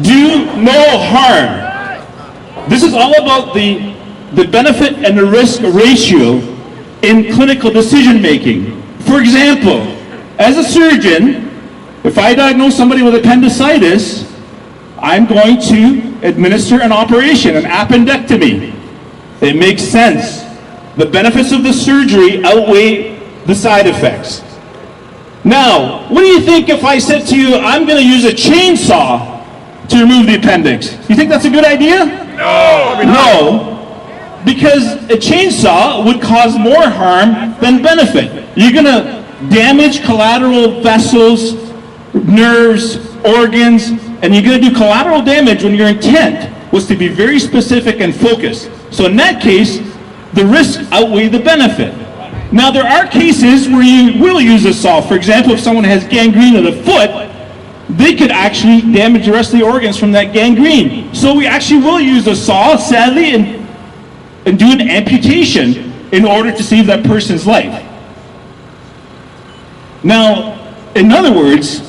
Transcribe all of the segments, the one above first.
Do no harm. This is all about the benefit and the risk ratio in clinical decision making. For example, as a surgeon, if I diagnose somebody with appendicitis, I'm going to administer an operation, an appendectomy. It makes sense. The benefits of the surgery outweigh the side effects. Now, what do you think if I said to you, I'm going to use a chainsaw to remove the appendix? You think that's a good idea? No! No, because a chainsaw would cause more harm than benefit. You're going to damage collateral vessels, nerves, organs, and you're going to do collateral damage when your intent was to be very specific and focused. So in that case, the risk outweighs the benefit. Now there are cases where you will use a saw. For example, if someone has gangrene of the foot, they could actually damage the rest of the organs from that gangrene. So we actually will use a saw, sadly, and do an amputation in order to save that person's life. Now, in other words,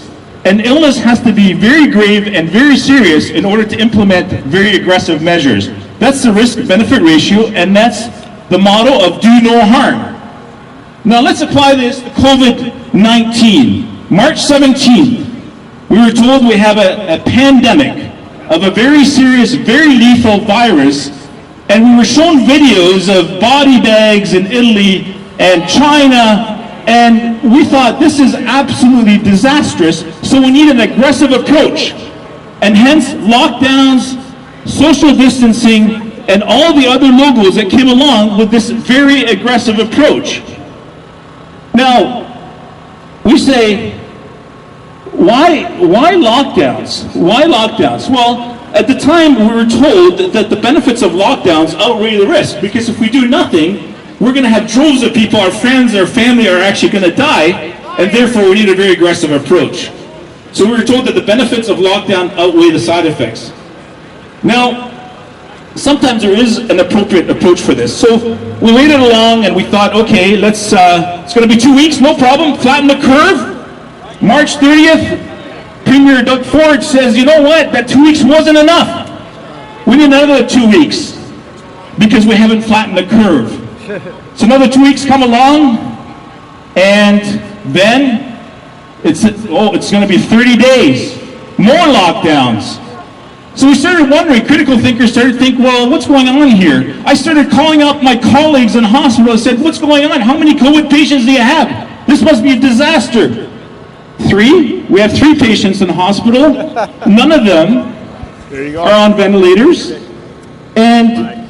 an illness has to be very grave and very serious in order to implement very aggressive measures. That's the risk-benefit ratio, and that's the motto of do no harm. Now let's apply this to COVID-19. March 17th, we were told we have a pandemic of a very serious, very lethal virus, and we were shown videos of body bags in Italy and China, and we thought this is absolutely disastrous, so we need an aggressive approach. And hence lockdowns, social distancing, and all the other logos that came along with this very aggressive approach. Now, we say, why lockdowns? Why lockdowns? Well, at the time we were told that the benefits of lockdowns outweigh the risk, because if we do nothing, we're going to have droves of people, our friends, our family are actually going to die, and therefore we need a very aggressive approach. So we were told that the benefits of lockdown outweigh the side effects. Now, sometimes there is an appropriate approach for this. So we waited along and we thought, okay, it's going to be 2 weeks, no problem, flatten the curve. March 30th, Premier Doug Ford says, you know what, that 2 weeks wasn't enough. We need another 2 weeks because we haven't flattened the curve. So another 2 weeks come along, and then it's going to be 30 days, more lockdowns. So we started wondering, critical thinkers started thinking, well, what's going on here? I started calling up my colleagues in hospital and said, what's going on? How many COVID patients do you have? This must be a disaster. 3? We have 3 patients in hospital. None of them are on ventilators. And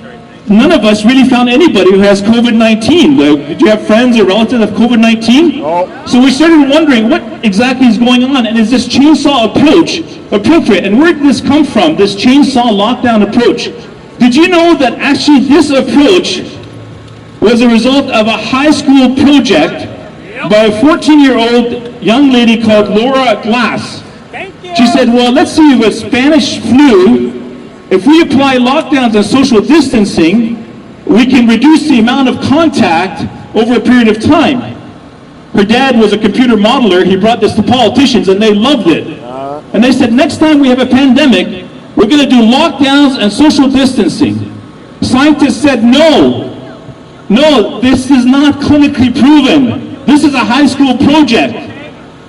none of us really found anybody who has COVID-19. Did you have friends or relatives of COVID-19? No. So we started wondering what exactly is going on, and is this chainsaw approach appropriate? And where did this come from, this chainsaw lockdown approach? Did you know that actually this approach was a result of a high school project by a 14-year-old young lady called Laura Glass? She said, well, let's see, with Spanish flu, if we apply lockdowns and social distancing, we can reduce the amount of contact over a period of time. Her dad was a computer modeler. He brought this to politicians, and they loved it. And they said, next time we have a pandemic, we're going to do lockdowns and social distancing. Scientists said, no, this is not clinically proven. This is a high school project.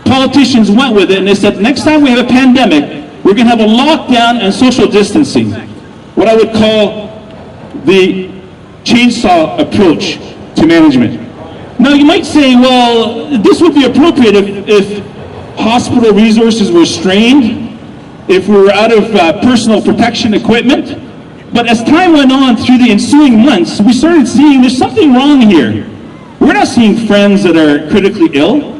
Politicians went with it, and they said, next time we have a pandemic, we're going to have a lockdown and social distancing. What I would call the chainsaw approach to management. Now you might say, well, this would be appropriate if hospital resources were strained, if we were out of personal protection equipment. But as time went on through the ensuing months, we started seeing there's something wrong here. We're not seeing friends that are critically ill.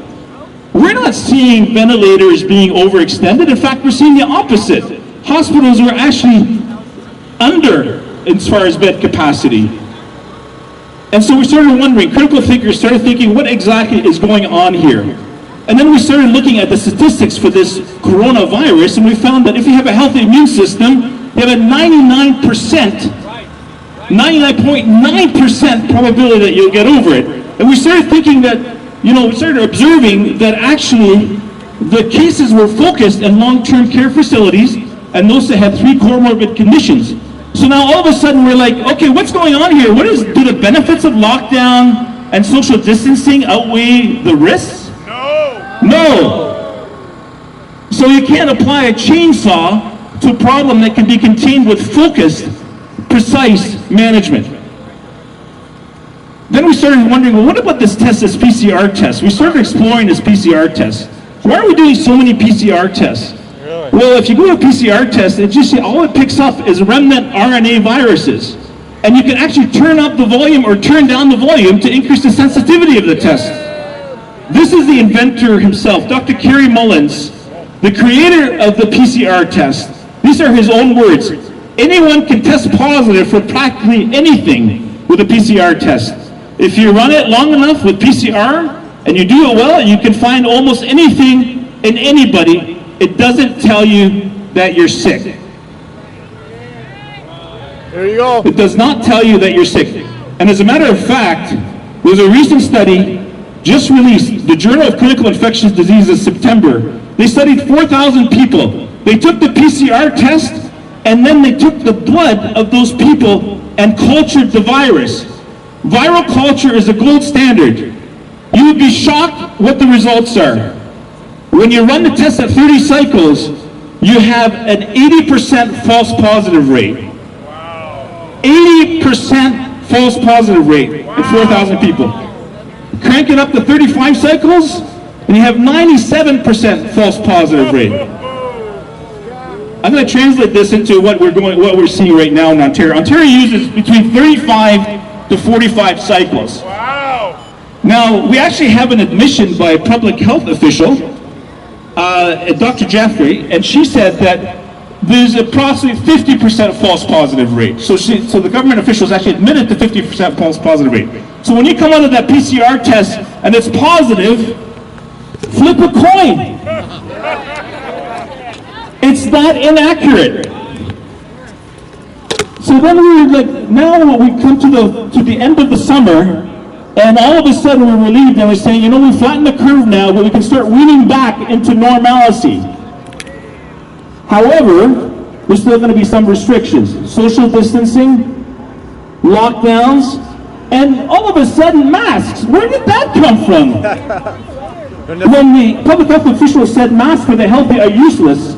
We're not seeing ventilators being overextended. In fact, we're seeing the opposite. Hospitals are actually under as far as bed capacity. And so we started wondering, critical thinkers started thinking, what exactly is going on here? And then we started looking at the statistics for this coronavirus, and we found that if you have a healthy immune system, you have a 99.9% probability that you'll get over it. And we started thinking that, we started observing that actually the cases were focused in long-term care facilities and those that had 3 comorbid conditions. So now all of a sudden we're like, okay, what's going on here? Do the benefits of lockdown and social distancing outweigh the risks? No. So you can't apply a chainsaw to a problem that can be contained with focused, precise management. Then we started wondering, well, what about this test, this PCR test? We started exploring this PCR test. Why are we doing so many PCR tests? Really? Well, if you go to a PCR test, all it picks up is remnant RNA viruses. And you can actually turn up the volume or turn down the volume to increase the sensitivity of the test. This is the inventor himself, Dr. Kerry Mullins, the creator of the PCR test. These are his own words. Anyone can test positive for practically anything with a PCR test. If you run it long enough with PCR and you do it well, you can find almost anything in anybody. It doesn't tell you that you're sick. There you go. It does not tell you that you're sick. And as a matter of fact, there's a recent study just released, the Journal of Clinical Infectious Diseases, September. They studied 4,000 people. They took the PCR test, and then they took the blood of those people and cultured the virus. Viral culture is the gold standard. You would be shocked what the results are. When you run the test at 30 cycles, you have an 80% false positive rate. 80% false positive rate in 4,000 people. Crank it up to 35 cycles, and you have 97% false positive rate. I'm going to translate this into what we're seeing right now in Ontario. Ontario uses between 35 to 45 cycles. Wow. Now, we actually have an admission by a public health official, Dr. Jeffrey, and she said that there's approximately 50% false positive rate. So the government officials actually admitted to 50% false positive rate. So when you come out of that PCR test and it's positive, flip a coin. It's that inaccurate. So then we were like, now we come to the end of the summer, and all of a sudden we're relieved and we're saying, you know, we flattened the curve now, but we can start weaning back into normalcy. However, there's still going to be some restrictions. Social distancing, lockdowns, and all of a sudden masks. Where did that come from? When the public health official said masks for the healthy are useless,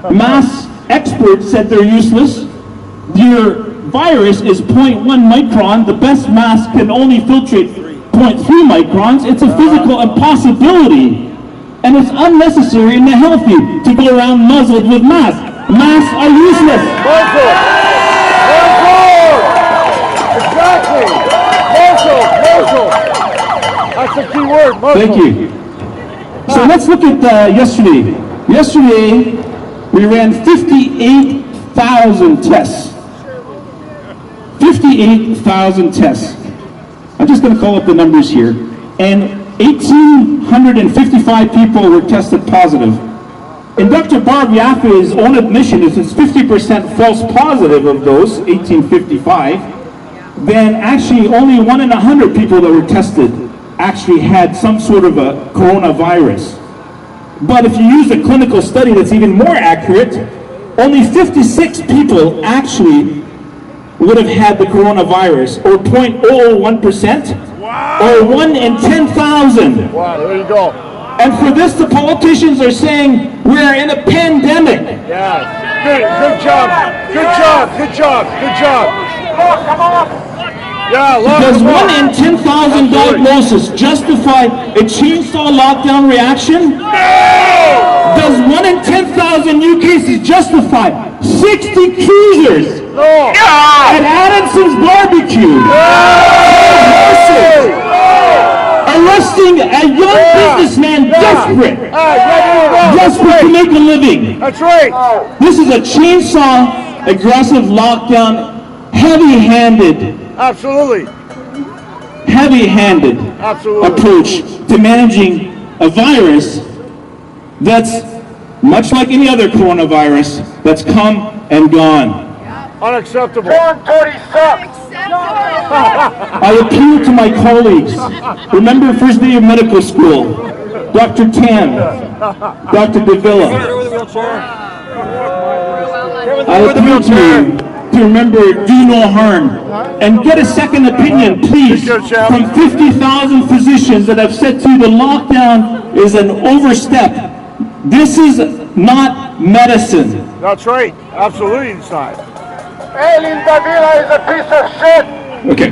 mask experts said they're useless. Your virus is 0.1 micron. The best mask can only filtrate 0.3 microns. It's a physical impossibility. And it's unnecessary and healthy to go around muzzled with masks. Masks are useless. Exactly. That's the key word, Marshall. Thank you. So let's look at yesterday. Yesterday, we ran 58,000 tests. 58,000 tests. I'm just going to call up the numbers here. And 1,855 people were tested positive. In Dr. Barb Yaffe's own admission, if it's 50% false positive of those 1,855, then actually only 1 in 100 people that were tested actually had some sort of a coronavirus. But if you use a clinical study that's even more accurate, only 56 people actually would have had the coronavirus, or 0.001%, or 1 in 10,000. Wow, there you go. And for this, the politicians are saying we're in a pandemic. Yeah, good job. Yeah, does 1 in 10,000 diagnosis justify a chainsaw lockdown reaction? No! Does 1 in 10,000 new cases justify 60 cruisers at Adamson's Barbecue? Arresting a young businessman desperate to make a living. That's right. This is a chainsaw, aggressive lockdown, heavy-handed approach to managing a virus that's much like any other coronavirus that's come and gone. Unacceptable. I appeal to my colleagues. Remember first day of medical school, Dr. Tan, Dr. Davila. I appeal to you to remember do no harm and get a second opinion, please, from 50,000 physicians that have said to you the lockdown is an overstep. This is not medicine. That's right. Absolutely it's not. Davila is a piece of shit. Okay.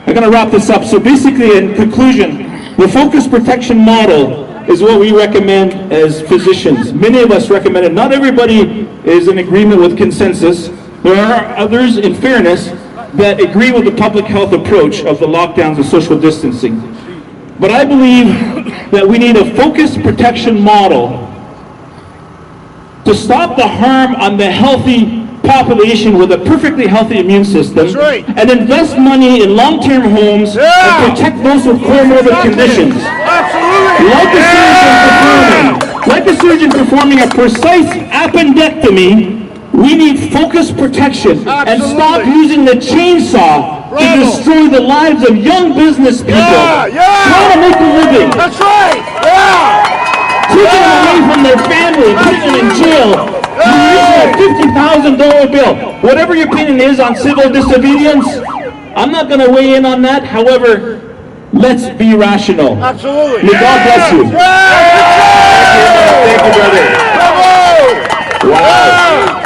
I'm going to wrap this up. So basically, in conclusion, the focus protection model is what we recommend as physicians. Many of us recommend it. Not everybody is in agreement with consensus. There are others, in fairness, that agree with the public health approach of the lockdowns and social distancing. But I believe that we need a focus protection model to stop the harm on the healthy population with a perfectly healthy immune system, right. and invest money in long-term homes and protect those with comorbid conditions. Absolutely. Like a surgeon performing a precise appendectomy, we need focused protection and stop using the chainsaw to destroy the lives of young business people trying to make a living. That's right. Taking them away from their family, putting them in jail. A $50,000 bill. Whatever your opinion is on civil disobedience, I'm not going to weigh in on that. However, let's be rational. Absolutely. May God bless you. Thank you, brother. Wow.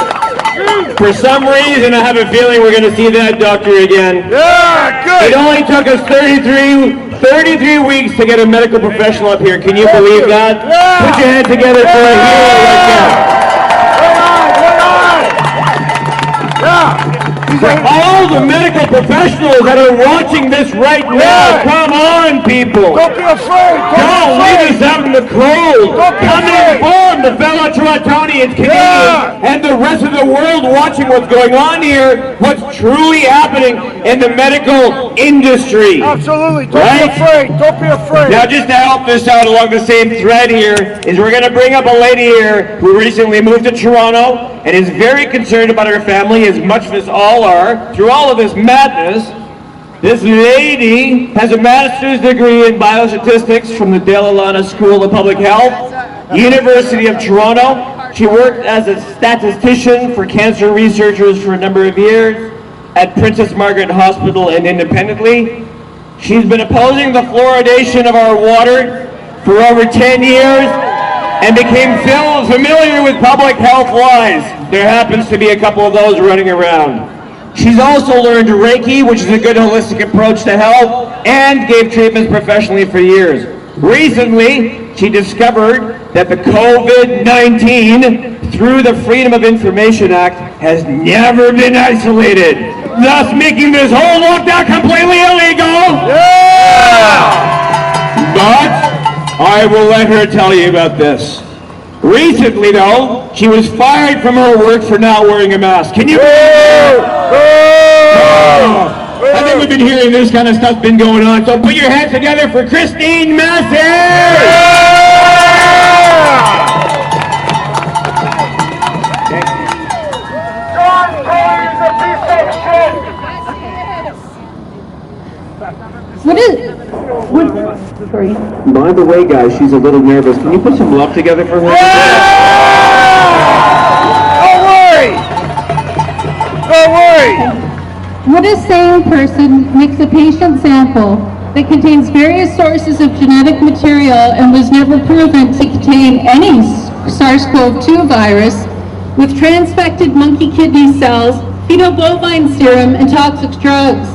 For some reason, I have a feeling we're going to see that doctor again. Yeah, good. It only took us 33 weeks to get a medical professional up here. Can you believe that? Put your hands together for a hero right now. For all the medical professionals that are watching this right now, come on, people. Don't be afraid. Don't leave us out in the cold. Come and inform the fellow Torontonians, Canadians, and the rest of the world watching what's going on here, what's truly happening in the medical industry. Absolutely. Don't be afraid. Don't be afraid. Now, just to help this out along the same thread here, is we're going to bring up a lady here who recently moved to Toronto and is very concerned about her family, as much as all are, through all of this madness. This lady has a master's degree in biostatistics from the Dundas School of Public Health, University of Toronto. She worked as a statistician for cancer researchers for a number of years at Princess Margaret Hospital and independently. She's been opposing the fluoridation of our water for over 10 years and became familiar with public health lies. There happens to be a couple of those running around. She's also learned Reiki, which is a good holistic approach to health, and gave treatments professionally for years. Recently, she discovered that the COVID-19, through the Freedom of Information Act, has never been isolated, thus making this whole lockdown completely illegal. But I will let her tell you about this. Recently, though, she was fired from her work for not wearing a mask. Can you believe that? I think we've been hearing this kind of stuff been going on. So put your hands together for Christine Massey! Sorry. By the way, guys, she's a little nervous. Can you put some love together for her? Don't worry. Don't worry. Would a sane person mix a patient sample that contains various sources of genetic material and was never proven to contain any SARS-CoV-2 virus with transfected monkey kidney cells, fetal bovine serum, and toxic drugs,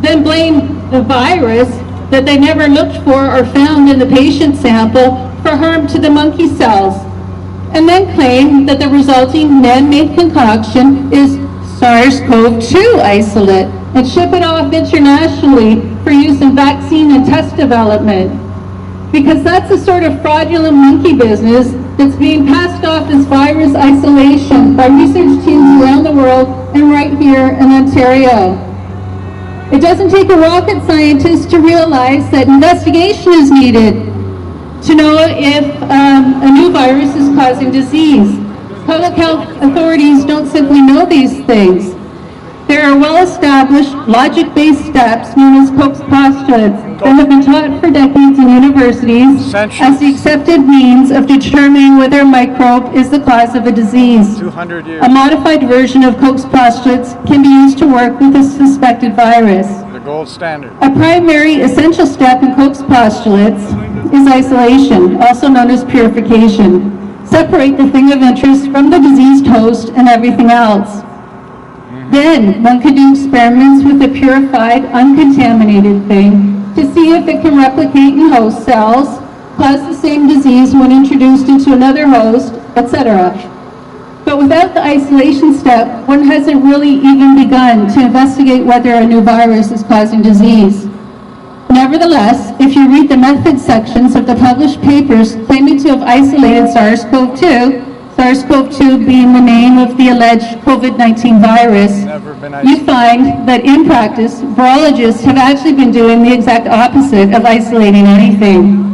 then blame the virus that they never looked for or found in the patient sample for harm to the monkey cells, and then claim that the resulting man-made concoction is SARS-CoV-2 isolate and ship it off internationally for use in vaccine and test development. Because that's the sort of fraudulent monkey business that's being passed off as virus isolation by research teams around the world and right here in Ontario. It doesn't take a rocket scientist to realize that investigation is needed to know if a new virus is causing disease. Public health authorities don't simply know these things. They're are well-established, logic-based steps known as Koch's postulates that have been taught for decades in universities as the accepted means of determining whether a microbe is the cause of a disease. 200 years. A modified version of Koch's postulates can be used to work with a suspected virus. The gold standard. A primary essential step in Koch's postulates is isolation, also known as purification. Separate the thing of interest from the diseased host and everything else. Then one could do experiments with a purified, uncontaminated thing to see if it can replicate in host cells, cause the same disease when introduced into another host, etc. But without the isolation step, one hasn't really even begun to investigate whether a new virus is causing disease. Nevertheless, if you read the method sections of the published papers claiming to have isolated SARS-CoV-2, SARS-CoV-2 being the name of the alleged COVID-19 virus, Never been you find that in practice, virologists have actually been doing the exact opposite of isolating anything.